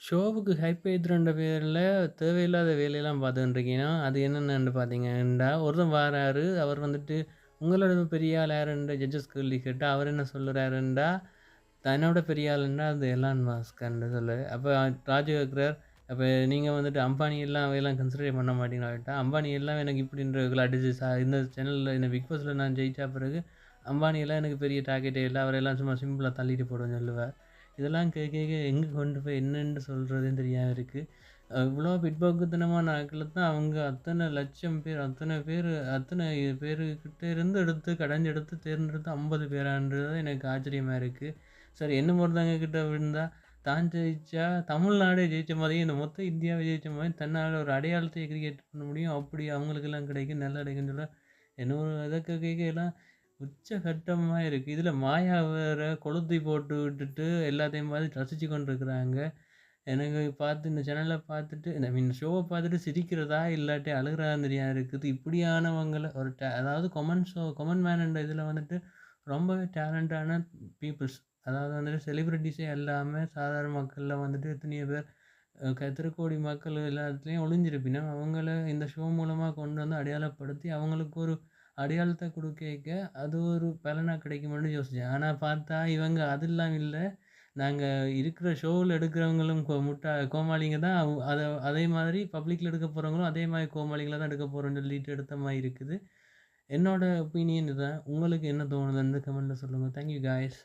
ஷோவுக்கு hype ஏத்துறன்ற பேர்ல தேவையில்லாத வேலையெல்லாம் பார்த்துன்ருக்கீங்கன்னா, அது என்னென்னன்னு பார்த்தீங்கன்னா, ஒருத்தன் வாராரு. அவர் வந்துட்டு உங்களோட பெரிய ஆள் யாருன்னு ஜட்ஜஸ் கேள்வி கேட்டா, அவர் என்ன சொல்லுறாருன்னா, தன்னோட பெரிய ஆளுன்னா அது எலான் மாஸ்க்ன்னு அப்ப ராஜு கேட்கிறார், "அப்ப நீங்க வந்துட்டு அம்பானி எல்லாம் அவையெல்லாம் கன்சிடரே பண்ண மாட்டீங்களா?" கேட்டா, "அம்பானி எல்லாம் எனக்கு இப்படின்றதுல அடிச்சு இந்த சேனல்ல இந்த பிக் பாஸ்ல நான் ஜெயிச்ச பிறகு, அம்பானி எல்லாம் எனக்கு பெரிய டார்கெட்டே இல்ல. அவரெல்லாம் சும்மா சிம்பிளா தள்ளிட்டு போடுவேன்னு" சொல்லுவார். இதெல்லாம் கேட்க எங்க கொண்டு போய் என்னன்னு சொல்றதுன்னு தெரியாம இருக்கு. இவ்வளோ பிற்போக்குத்தனமான ஆட்கள தான் அவங்க அத்தன லட்சம் பேர், அத்தனை பேருகிட்ட இருந்து எடுத்து கடைஞ்செடுத்து தேர்ந்தெடுத்து 50 பேரான்றது எனக்கு ஆச்சரியமா இருக்கு. சரி என்ன ஒருத்தவங்க கிட்ட விழுந்தா, தான் ஜெயிச்சா தமிழ்நாடே ஜெயிச்ச மாதிரியும், இந்த மொத்த இந்தியாவே ஜெயிச்ச மாரி தன்னால ஒரு அடையாளத்த கிரியேட் பண்ண முடியும். அப்படி அவங்களுக்கெல்லாம் கிடைக்கும், நல்லா கிடைக்குன்னு சொல்ல, என்னமோ இத கேட்கலாம் உச்சகட்டமா இருக்கு. இதுல மாயா வேற கொளுத்தி போட்டு விட்டுட்டு எல்லாத்தையும் பார்த்து ரசிச்சு கொண்டிருக்கிறாங்க. எனக்கு பார்த்து இந்த சேனல பார்த்துட்டு ஐ மீன் ஷோவ பார்த்துட்டு சிரிக்கிறதா, இல்லாட்டி அழுகுறதான்னு தெரியாம இருக்குது. இப்படியானவங்கள ஒரு அதாவது கொமன் மேன்ன்ற இதில வந்துட்டு ரொம்பவே டேலண்டான பீப்பிள்ஸ். அதாவது வந்துட்டு செலிபிரிட்டீஸே இல்லாம சாதாரண மக்கள்ல வந்துட்டு எத்தனையோ பேர் திருக்கோடி மக்கள் எல்லாத்துலயும் ஒளிஞ்சிருப்பினும், அவங்கள இந்த ஷோ மூலமா கொண்டு வந்து அடையாளப்படுத்தி, அவங்களுக்கு ஒரு அடையாளத்த குடுக்கைக்க, அது ஒரு பலனா கிடைக்குமான்னு யோசிச்சேன். ஆனா பார்த்தா இவங்க அதெல்லாம் இல்ல. நாங்க இருக்கிற ஷோவுல எடுக்கிறவங்களும் கோமாளிங்க தான். அதே மாதிரி பப்ளிக்ல எடுக்க போறவங்களும் அதே மாரி கோமாளிகள தான் எடுக்க போறோம்ன்னு சொல்லிட்டு எடுத்த மாரி இருக்குது. என்னோட ஒப்பீனியன் இதுதான். உங்களுக்கு என்ன தோணுதுன்னு கமெண்ட்ல சொல்லுங்க. Thank you guys.